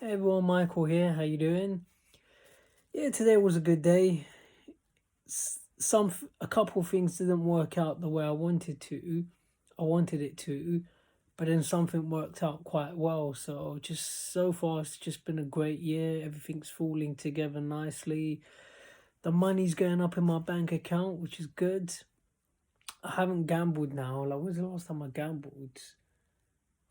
Hey everyone, Michael here. How you doing? Yeah, today was a good day. A couple things didn't work out the way I wanted to. I wanted it to, but then something worked out quite well. So just so far, it's just been a great year. Everything's falling together nicely. The money's going up in my bank account, which is good. I haven't gambled now. Like, when's the last time I gambled?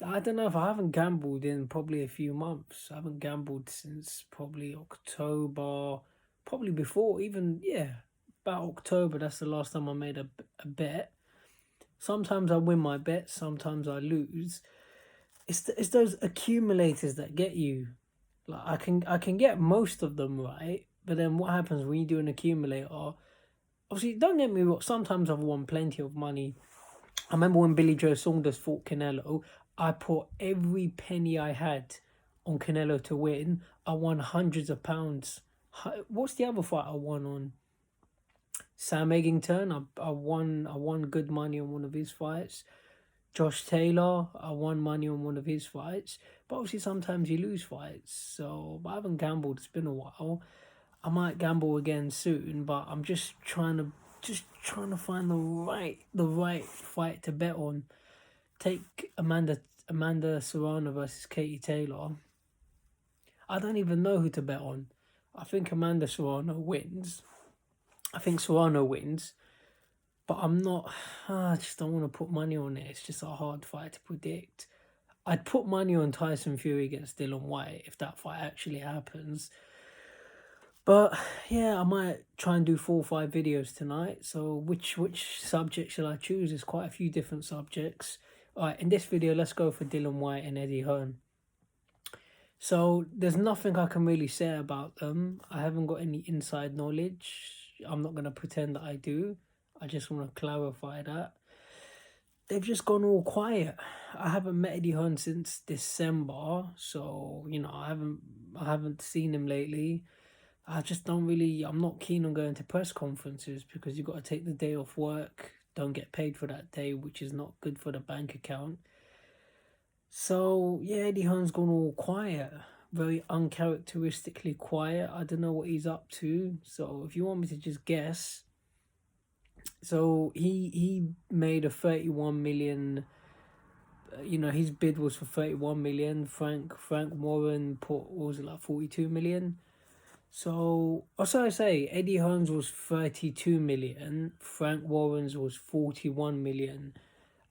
I don't know if I haven't gambled in probably a few months. I haven't gambled since probably October, probably before even, yeah, about October. That's the last time I made a bet. Sometimes I win my bets, sometimes I lose. It's those accumulators that get you. Like I can get most of them right, but then what happens when you do an accumulator? Obviously, don't get me wrong. Sometimes I've won plenty of money. I remember when Billy Joe Saunders fought Canelo, I put every penny I had on Canelo to win. I won hundreds of pounds. What's the other fight I won on? Sam Eggington. I won good money on one of his fights. Josh Taylor. I won money on one of his fights. But obviously sometimes you lose fights. So but I haven't gambled. It's been a while. I might gamble again soon, but I'm just trying to find the right fight to bet on. Take Amanda Serrano versus Katie Taylor. I don't even know who to bet on. I think Amanda Serrano wins. I think Serrano wins, but I'm not. I just don't want to put money on it. It's just a hard fight to predict. I'd put money on Tyson Fury against Dillian Whyte if that fight actually happens. But yeah, I might try and do 4 or 5 videos tonight. So which subject shall I choose? There's quite a few different subjects. Alright, in this video, let's go for Dillian Whyte and Eddie Hearn. So there's nothing I can really say about them. I haven't got any inside knowledge. I'm not gonna pretend that I do. I just want to clarify that. They've just gone all quiet. I haven't met Eddie Hearn since December, so I haven't seen him lately. I just don't really, I'm not keen on going to press conferences because you've got to take the day off work, don't get paid for that day, which is not good for the bank account. So, yeah, Eddie Hearn's gone all quiet, very uncharacteristically quiet. I don't know what he's up to. So, if you want me to just guess, so he made a 31 million. His bid was for 31 million. Frank Warren put, what was it, like 42 million. So, or so I say, Eddie Hearn's was 32 million, Frank Warren's was 41 million.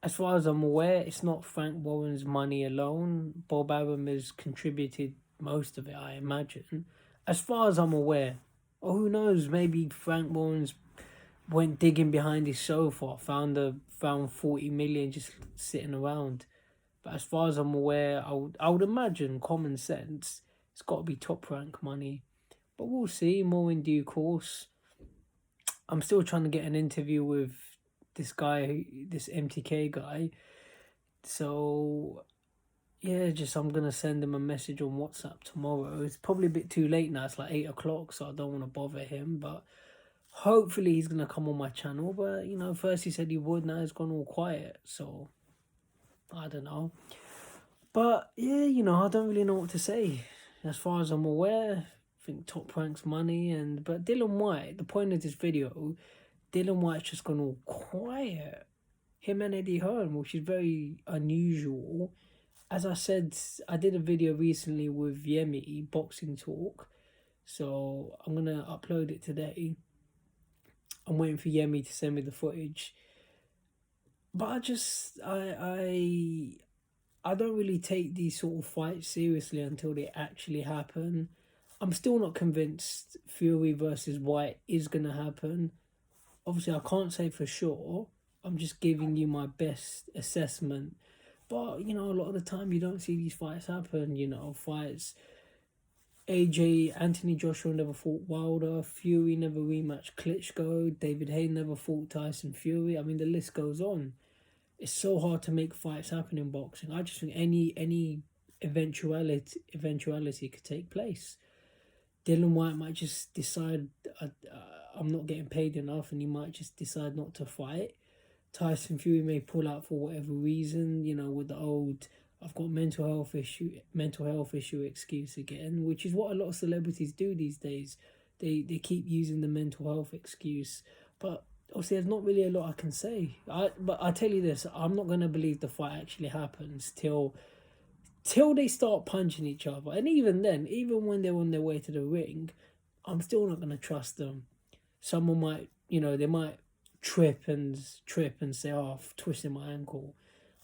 As far as I'm aware, it's not Frank Warren's money alone. Bob Arum has contributed most of it, I imagine. As far as I'm aware. Or who knows, maybe Frank Warren's went digging behind his sofa, found 40 million just sitting around. But as far as I'm aware, I would imagine common sense, it's got to be top rank money. But we'll see more in due course. I'm still trying to get an interview with this guy, this MTK guy. So yeah, just I'm gonna send him a message on WhatsApp tomorrow. It's probably a bit too late now. It's like 8 o'clock, so I don't want to bother him. But hopefully he's gonna come on my channel. But first he said he would. Now he's gone all quiet. So I don't know. But yeah, I don't really know what to say. As far as I'm aware, I think Top Rank's money but Dillian Whyte, the point of this video, Dillian Whyte's just gone all quiet. Him and Eddie Hearn, which is very unusual. As I said, I did a video recently with Yemi, Boxing Talk. So I'm gonna upload it today. I'm waiting for Yemi to send me the footage. But I don't really take these sort of fights seriously until they actually happen. I'm still not convinced Fury versus Whyte is going to happen. Obviously, I can't say for sure. I'm just giving you my best assessment. But, a lot of the time you don't see these fights happen. Fights. Anthony Joshua never fought Wilder. Fury never rematched Klitschko. David Haye never fought Tyson Fury. I mean, the list goes on. It's so hard to make fights happen in boxing. I just think any eventuality could take place. Dillian Whyte might just decide I'm not getting paid enough, and he might just decide not to fight. Tyson Fury may pull out for whatever reason, with the old I've got mental health issue excuse again, which is what a lot of celebrities do these days. They keep using the mental health excuse, but obviously there's not really a lot I can say. But I tell you this, I'm not gonna believe the fight actually happens till they start punching each other, and even then, even when they're on their way to the ring, I'm still not gonna trust them. Someone might, they might trip and say, "Oh, I've twisted my ankle."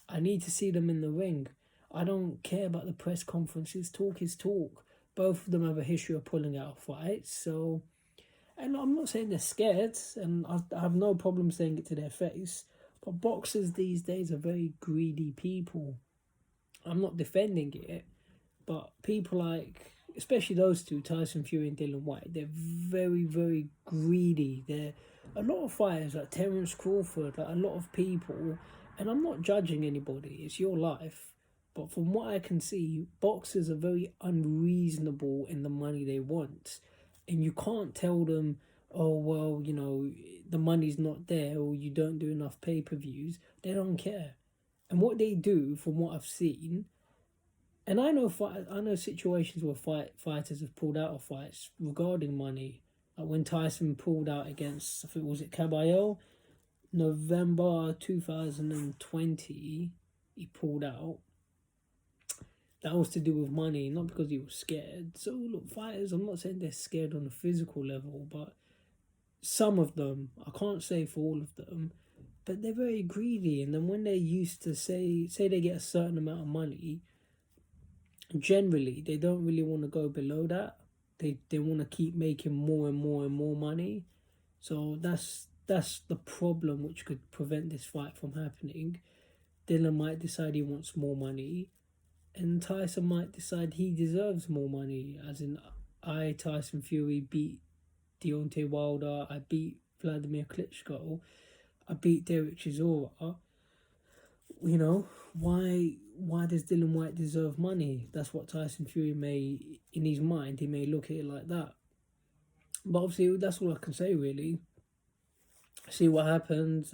I need to see them in the ring. I don't care about the press conferences. Talk is talk. Both of them have a history of pulling out fights. So, and I'm not saying they're scared, and I have no problem saying it to their face. But boxers these days are very greedy people. I'm not defending it, but people like, especially those two, Tyson Fury and Dillian Whyte, they're very, very greedy. They're a lot of fighters like Terence Crawford, like a lot of people, and I'm not judging anybody. It's your life. But from what I can see, boxers are very unreasonable in the money they want. And you can't tell them, oh, well, the money's not there or you don't do enough pay-per-views. They don't care. And what they do, from what I've seen, and I know situations where fighters have pulled out of fights regarding money. Like when Tyson pulled out against, I think, was it Caballero? November 2020, he pulled out. That was to do with money, not because he was scared. So look, fighters, I'm not saying they're scared on a physical level, but some of them, I can't say for all of them, but they're very greedy. And then when they're used to say they get a certain amount of money, generally they don't really want to go below that. They want to keep making more and more and more money. So that's the problem which could prevent this fight from happening. Dillian might decide he wants more money, and Tyson might decide he deserves more money. As in, Tyson Fury, beat Deontay Wilder, I beat Vladimir Klitschko, I beat Derek Chisora. Why does Dillian Whyte deserve money? That's what Tyson Fury may, in his mind, he may look at it like that. But obviously, that's all I can say, really. See what happens,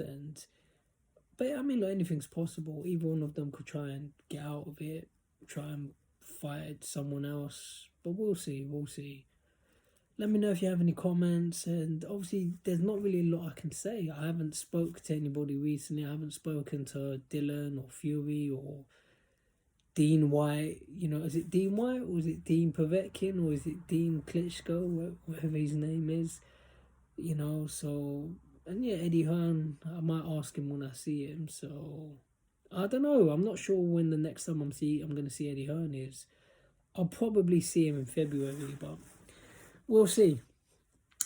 but I mean, like, anything's possible. Either one of them could try and get out of it, try and fight someone else. But we'll see. Let me know if you have any comments. And obviously, there's not really a lot I can say. I haven't spoke to anybody recently. I haven't spoken to Dillian or Fury or Dean Whyte. Is it Dean Whyte or is it Dean Povetkin or is it Dean Klitschko, whatever his name is? So... And yeah, Eddie Hearn, I might ask him when I see him. So, I don't know. I'm not sure when the next time I'm going to see Eddie Hearn is. I'll probably see him in February, but we'll see.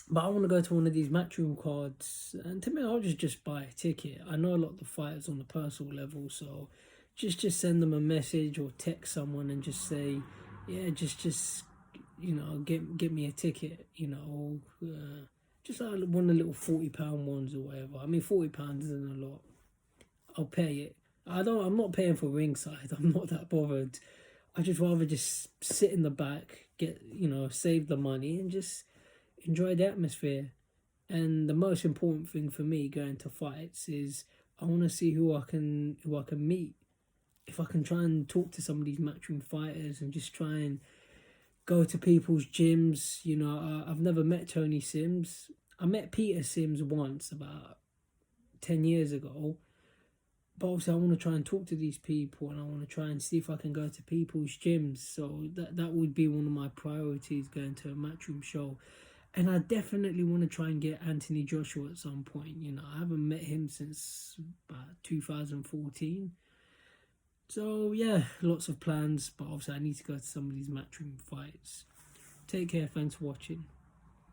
But I want to go to one of these matchroom cards. And to me, I'll just buy a ticket. I know a lot of the fighters on the personal level, so just send them a message or text someone and just say, yeah, just get me a ticket, just like one of the little £40 ones or whatever. I mean, £40 isn't a lot. I'll pay it. I'm not paying for ringside. I'm not that bothered. I just rather just sit in the back, save the money and just enjoy the atmosphere. And the most important thing for me going to fights is I want to see who I can meet. If I can try and talk to some of these matchroom fighters and just try and go to people's gyms. I've never met Tony Sims. I met Peter Sims once about 10 years ago. But obviously I want to try and talk to these people and I want to try and see if I can go to people's gyms. So that would be one of my priorities, going to a matchroom show. And I definitely want to try and get Anthony Joshua at some point. I haven't met him since about 2014. So, yeah, lots of plans, but obviously I need to go to some of these matchroom fights. Take care, thanks for watching.